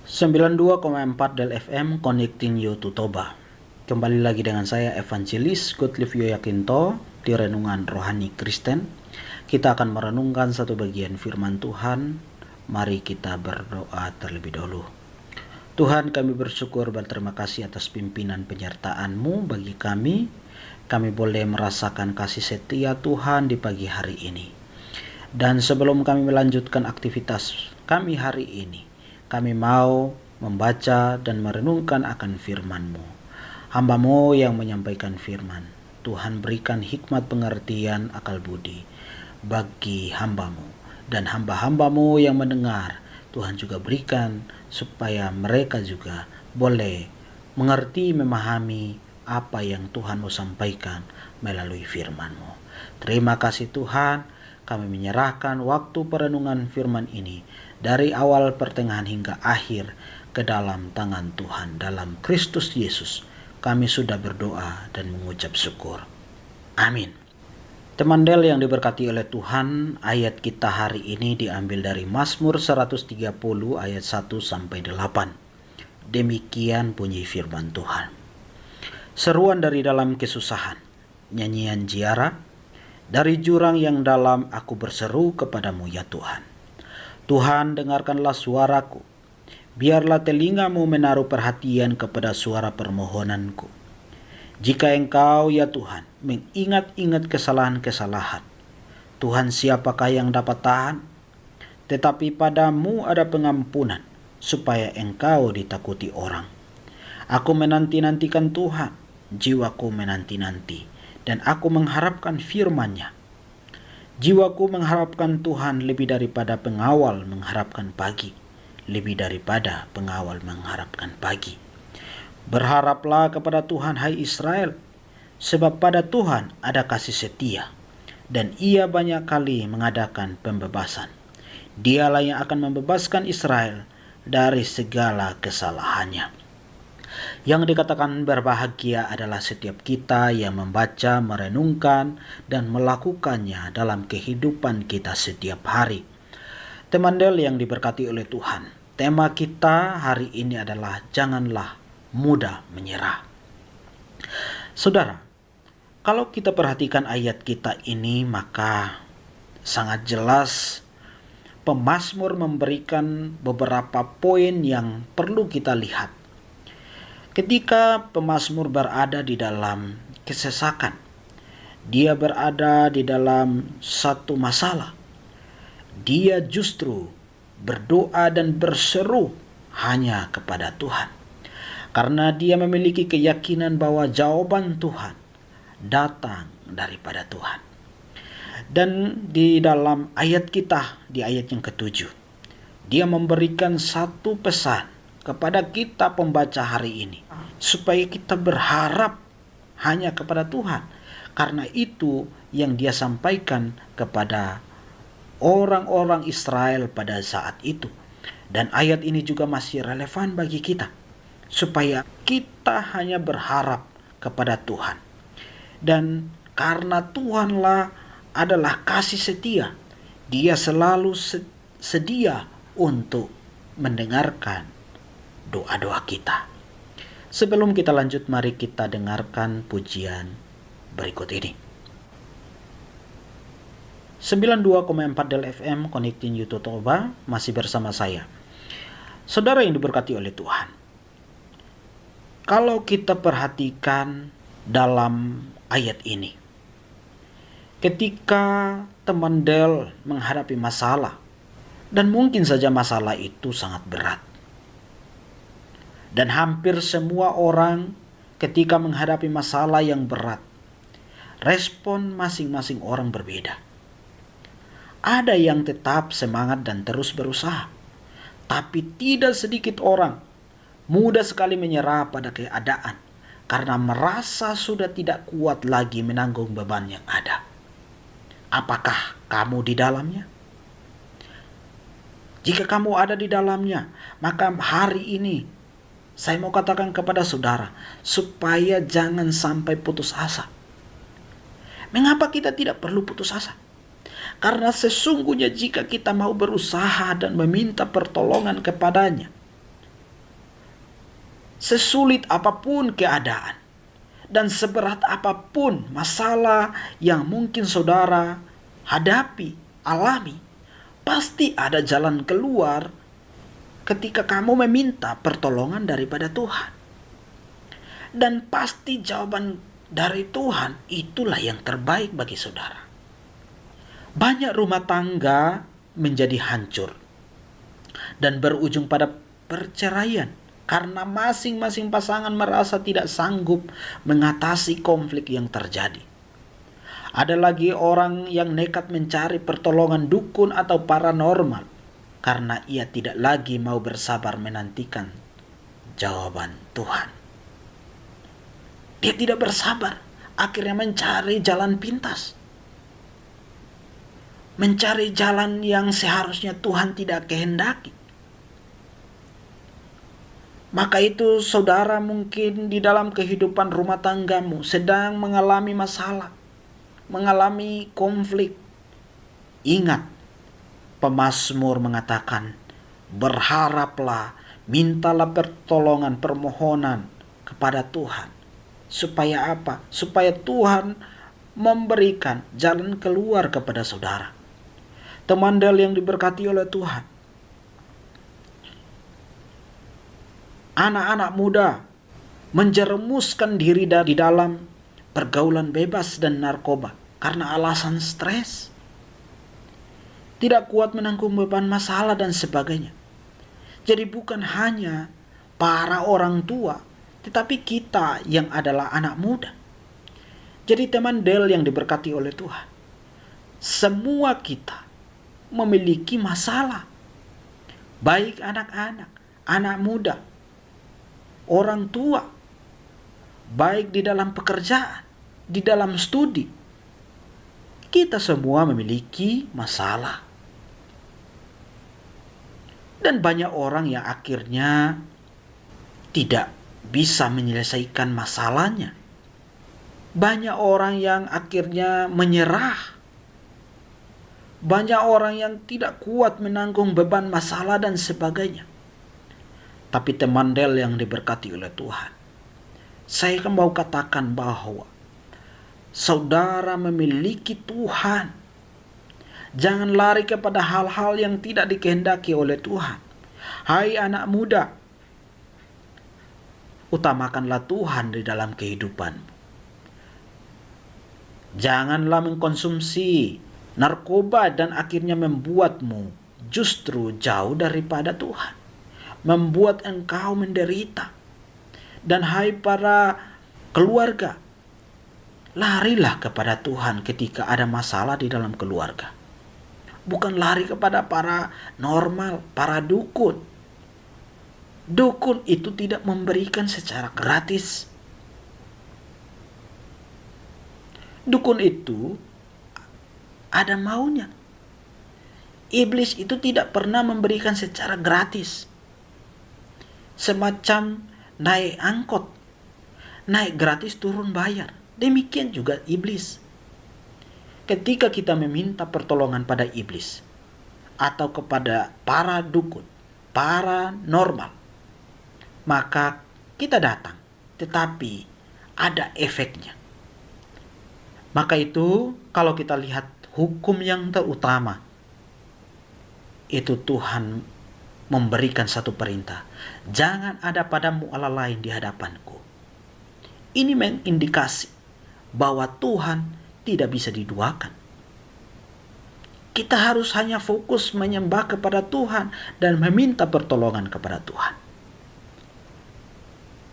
92,4 Del FM Connecting You to Toba. Kembali lagi dengan saya Evangelis Gottlieb Yoyakinto di Renungan Rohani Kristen. Kita akan merenungkan satu bagian firman Tuhan. Mari kita berdoa terlebih dahulu. Tuhan, kami bersyukur dan terima kasih atas pimpinan penyertaan-Mu bagi kami. Kami boleh merasakan kasih setia Tuhan di pagi hari ini. Dan sebelum kami melanjutkan aktivitas kami hari ini, kami mau membaca dan merenungkan akan firman-Mu. Hamba-Mu yang menyampaikan firman, Tuhan berikan hikmat pengertian akal budi bagi hamba-Mu. Dan hamba-hamba-Mu yang mendengar, Tuhan juga berikan supaya mereka juga boleh mengerti, memahami apa yang Tuhan mau sampaikan melalui firman-Mu. Terima kasih Tuhan, kami menyerahkan waktu perenungan firman ini dari awal, pertengahan hingga akhir ke dalam tangan Tuhan. Dalam Kristus Yesus kami sudah berdoa dan mengucap syukur. Amin. Teman Del yang diberkati oleh Tuhan, ayat kita hari ini diambil dari Mazmur 130 ayat 1 sampai 8. Demikian bunyi firman Tuhan. Seruan dari dalam kesusahan, nyanyian ziarah, dari jurang yang dalam aku berseru kepadamu ya Tuhan. Tuhan, dengarkanlah suaraku. Biarlah telingamu menaruh perhatian kepada suara permohonanku. Jika Engkau, ya Tuhan, mengingat-ingat kesalahan-kesalahan, Tuhan, siapakah yang dapat tahan? Tetapi padamu ada pengampunan, supaya Engkau ditakuti orang. Aku menanti-nantikan Tuhan, jiwaku menanti-nanti, dan aku mengharapkan firman-Nya. Jiwaku mengharapkan Tuhan lebih daripada pengawal mengharapkan pagi, lebih daripada pengawal mengharapkan pagi. Berharaplah kepada Tuhan, hai Israel, sebab pada Tuhan ada kasih setia, dan Ia banyak kali mengadakan pembebasan. Dialah yang akan membebaskan Israel dari segala kesalahannya. Yang dikatakan berbahagia adalah setiap kita yang membaca, merenungkan, dan melakukannya dalam kehidupan kita setiap hari. Teman Del yang diberkati oleh Tuhan, tema kita hari ini adalah janganlah mudah menyerah. Saudara, kalau kita perhatikan ayat kita ini, maka sangat jelas pemazmur memberikan beberapa poin yang perlu kita lihat. Ketika pemazmur berada di dalam kesesakan, dia berada di dalam satu masalah, dia justru berdoa dan berseru hanya kepada Tuhan. Karena dia memiliki keyakinan bahwa jawaban Tuhan datang daripada Tuhan. Dan di dalam ayat kita, di ayat yang ke-7, dia memberikan satu pesan kepada kita pembaca hari ini, supaya kita berharap hanya kepada Tuhan, karena itu yang dia sampaikan kepada orang-orang Israel pada saat itu. Dan ayat ini juga masih relevan bagi kita, supaya kita hanya berharap kepada Tuhan. Dan karena Tuhanlah adalah kasih setia, Dia selalu sedia untuk mendengarkan doa-doa kita. Sebelum kita lanjut, mari kita dengarkan pujian berikut ini. 92,4 Del FM Connecting You to Toba masih bersama saya. Saudara yang diberkati oleh Tuhan, kalau kita perhatikan dalam ayat ini, ketika teman Del menghadapi masalah, dan mungkin saja masalah itu sangat berat, dan hampir semua orang ketika menghadapi masalah yang berat, respon masing-masing orang berbeda. Ada yang tetap semangat dan terus berusaha, tapi tidak sedikit orang mudah sekali menyerah pada keadaan karena merasa sudah tidak kuat lagi menanggung beban yang ada. Apakah kamu di dalamnya? Jika kamu ada di dalamnya, maka hari ini saya mau katakan kepada saudara, supaya jangan sampai putus asa. Mengapa kita tidak perlu putus asa? Karena sesungguhnya jika kita mau berusaha dan meminta pertolongan kepadanya, Sesulit apapun keadaan dan seberat apapun masalah yang mungkin saudara hadapi, alami, pasti ada jalan keluar ketika kamu meminta pertolongan daripada Tuhan. Dan pasti jawaban dari Tuhan itulah yang terbaik bagi saudara. Banyak rumah tangga menjadi hancur dan berujung pada perceraian karena masing-masing pasangan merasa tidak sanggup mengatasi konflik yang terjadi. Ada lagi orang yang nekat mencari pertolongan dukun atau paranormal karena ia tidak lagi mau bersabar menantikan jawaban Tuhan. Dia tidak bersabar, akhirnya mencari jalan pintas. Mencari jalan yang seharusnya Tuhan tidak kehendaki. Maka itu saudara mungkin di dalam kehidupan rumah tanggamu sedang mengalami masalah, mengalami konflik. Ingat, pemazmur mengatakan, berharaplah, mintalah pertolongan, permohonan kepada Tuhan. Supaya apa? Supaya Tuhan memberikan jalan keluar kepada saudara. Teman Del yang diberkati oleh Tuhan. Anak-anak muda menjerumuskan diri di dalam pergaulan bebas dan narkoba karena alasan stres. Tidak kuat menanggung beban masalah dan sebagainya. Jadi bukan hanya para orang tua, tetapi kita yang adalah anak muda. Jadi teman Del yang diberkati oleh Tuhan. Semua kita memiliki masalah. Baik anak-anak, anak muda, orang tua, baik di dalam pekerjaan, di dalam studi. Kita semua memiliki masalah. Dan banyak orang yang akhirnya tidak bisa menyelesaikan masalahnya. Banyak orang yang akhirnya menyerah. Banyak orang yang tidak kuat menanggung beban masalah dan sebagainya. Tapi teman Del yang diberkati oleh Tuhan, saya mau katakan bahwa saudara memiliki Tuhan. Jangan lari kepada hal-hal yang tidak dikehendaki oleh Tuhan. Hai anak muda, utamakanlah Tuhan di dalam kehidupanmu. Janganlah mengkonsumsi narkoba dan akhirnya membuatmu justru jauh daripada Tuhan. Membuat engkau menderita. Dan hai para keluarga, larilah kepada Tuhan ketika ada masalah di dalam keluarga. Bukan lari kepada para normal, para dukun. Dukun itu tidak memberikan secara gratis. Dukun itu ada maunya. Iblis itu tidak pernah memberikan secara gratis. Semacam naik angkot, naik gratis turun bayar. Demikian juga iblis. Ketika kita meminta pertolongan pada iblis atau kepada para dukun, para normal, maka kita datang, tetapi ada efeknya. Maka itu kalau kita lihat hukum yang terutama, itu Tuhan memberikan satu perintah. Jangan ada padamu Allah lain di hadapanku. Ini mengindikasi bahwa Tuhan tidak bisa diduakan. Kita harus hanya fokus menyembah kepada Tuhan dan meminta pertolongan kepada Tuhan.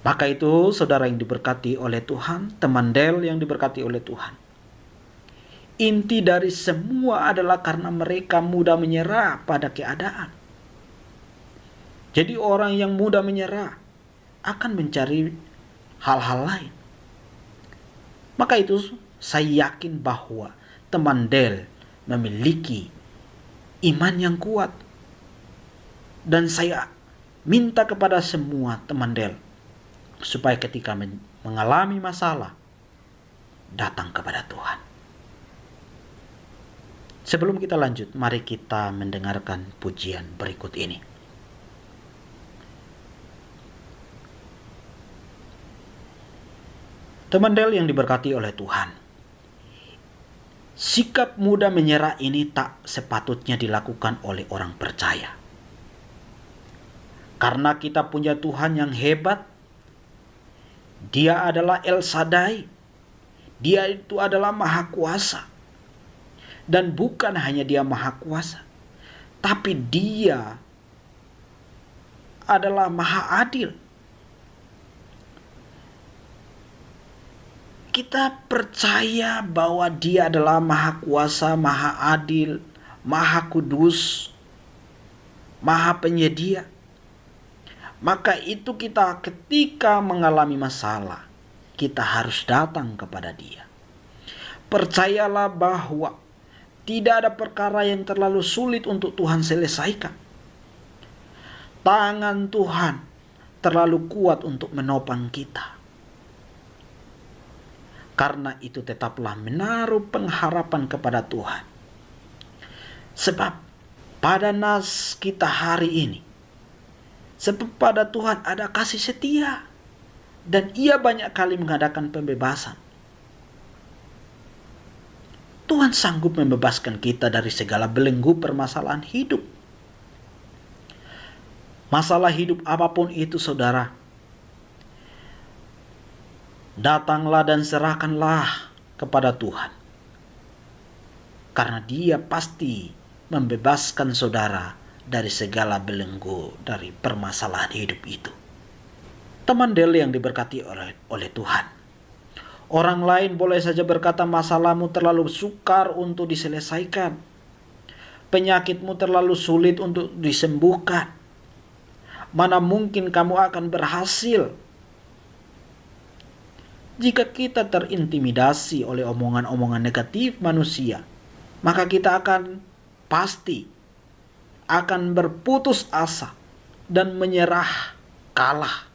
Maka itu saudara yang diberkati oleh Tuhan, teman Del yang diberkati oleh Tuhan. Inti dari semua adalah karena mereka mudah menyerah pada keadaan. Jadi orang yang mudah menyerah akan mencari hal-hal lain. Maka itu saya yakin bahwa teman Del memiliki iman yang kuat. Dan saya minta kepada semua teman Del supaya ketika mengalami masalah, datang kepada Tuhan. Sebelum kita lanjut, mari kita mendengarkan pujian berikut ini. Teman Del yang diberkati oleh Tuhan, sikap mudah menyerah ini tak sepatutnya dilakukan oleh orang percaya. Karena kita punya Tuhan yang hebat. Dia adalah El Shaddai. Dia itu adalah Maha Kuasa. Dan bukan hanya dia Maha Kuasa, tapi dia adalah Maha Adil. Kita percaya bahwa dia adalah Maha Kuasa, Maha Adil, Maha Kudus, Maha Penyedia. Maka itu kita ketika mengalami masalah, kita harus datang kepada dia. Percayalah bahwa tidak ada perkara yang terlalu sulit untuk Tuhan selesaikan. Tangan Tuhan terlalu kuat untuk menopang kita. Karena itu tetaplah menaruh pengharapan kepada Tuhan. Sebab pada nas kita hari ini, sebab pada Tuhan ada kasih setia. Dan ia banyak kali mengadakan pembebasan. Tuhan sanggup membebaskan kita dari segala belenggu permasalahan hidup. Masalah hidup apapun itu saudara, datanglah dan serahkanlah kepada Tuhan. Karena dia pasti membebaskan saudara dari segala belenggu dari permasalahan hidup itu. Teman Del yang diberkati oleh Tuhan. Orang lain boleh saja berkata masalahmu terlalu sukar untuk diselesaikan. Penyakitmu terlalu sulit untuk disembuhkan. Mana mungkin kamu akan berhasil. Jika kita terintimidasi oleh omongan-omongan negatif manusia, maka kita pasti akan berputus asa dan menyerah, kalah.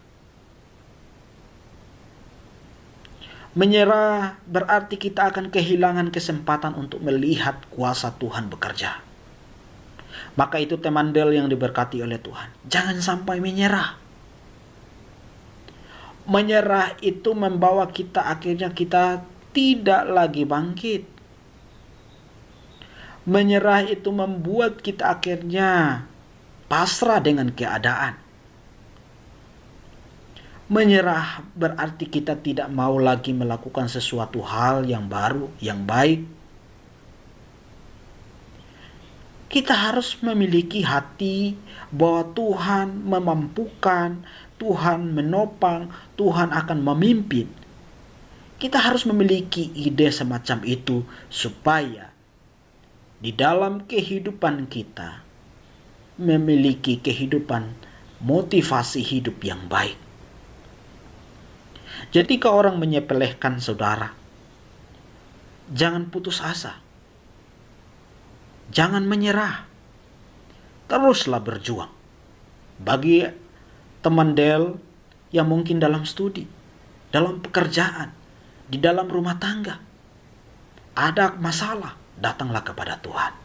Menyerah berarti kita akan kehilangan kesempatan untuk melihat kuasa Tuhan bekerja. Maka itu teman Del yang diberkati oleh Tuhan, jangan sampai menyerah. Menyerah itu membawa kita akhirnya kita tidak lagi bangkit. Menyerah itu membuat kita akhirnya pasrah dengan keadaan. Menyerah berarti kita tidak mau lagi melakukan sesuatu hal yang baru, yang baik. Kita harus memiliki hati bahwa Tuhan memampukan, Tuhan menopang, Tuhan akan memimpin. Kita harus memiliki ide semacam itu supaya di dalam kehidupan kita memiliki kehidupan motivasi hidup yang baik. Jadi kalau orang menyepelekan saudara, jangan putus asa. Jangan menyerah. Teruslah berjuang. Bagi teman Del yang mungkin dalam studi, dalam pekerjaan, di dalam rumah tangga, ada masalah, datanglah kepada Tuhan.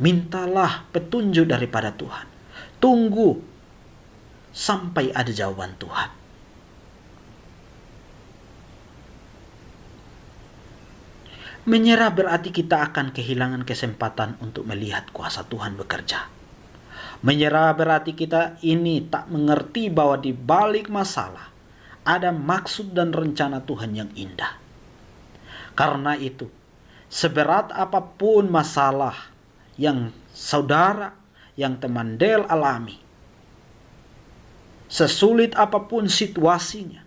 Mintalah petunjuk daripada Tuhan. Tunggu sampai ada jawaban Tuhan. Menyerah berarti kita akan kehilangan kesempatan untuk melihat kuasa Tuhan bekerja. Menyerah berarti kita ini tak mengerti bahwa di balik masalah ada maksud dan rencana Tuhan yang indah. Karena itu, seberat apapun masalah yang saudara, yang teman Del alami, sesulit apapun situasinya,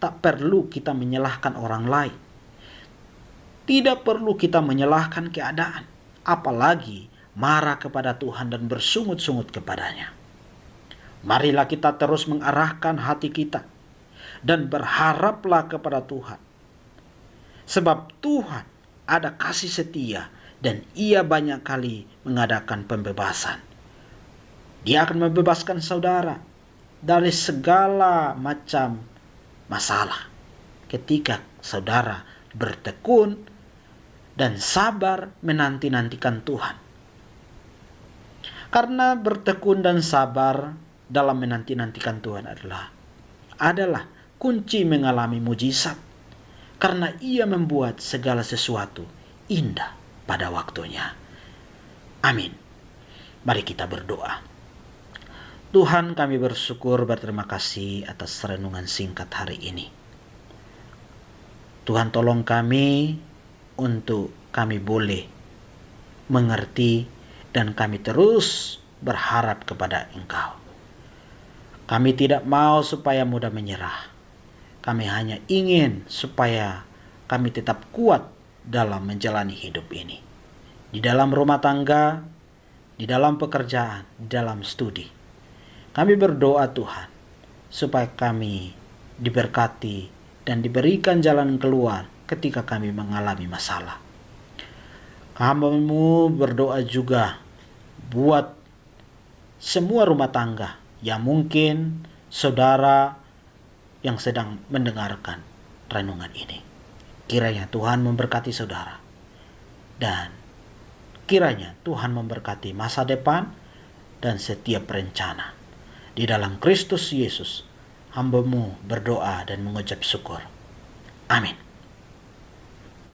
tak perlu kita menyalahkan orang lain. Tidak perlu kita menyalahkan keadaan, apalagi marah kepada Tuhan dan bersungut-sungut kepadanya. Marilah kita terus mengarahkan hati kita dan berharaplah kepada Tuhan. Sebab Tuhan ada kasih setia dan ia banyak kali mengadakan pembebasan. Dia akan membebaskan saudara dari segala macam masalah ketika saudara bertekun dan sabar menanti-nantikan Tuhan. Karena bertekun dan sabar dalam menanti-nantikan Tuhan adalah kunci mengalami mujizat. karena Ia membuat segala sesuatu indah pada waktunya. Amin. Mari kita berdoa. Tuhan, kami bersyukur, berterima kasih atas renungan singkat hari ini. Tuhan, tolong kami untuk kami boleh mengerti dan kami terus berharap kepada Engkau. Kami tidak mau supaya mudah menyerah. Kami hanya ingin supaya kami tetap kuat dalam menjalani hidup ini. Di dalam rumah tangga, di dalam pekerjaan, di dalam studi. Kami berdoa Tuhan, supaya kami diberkati dan diberikan jalan keluar ketika kami mengalami masalah. Kami berdoa juga buat semua rumah tangga yang mungkin saudara yang sedang mendengarkan renungan ini. Kiranya Tuhan memberkati saudara. Dan kiranya Tuhan memberkati masa depan dan setiap rencana. Di dalam Kristus Yesus, hamba-Mu berdoa dan mengucap syukur. Amin.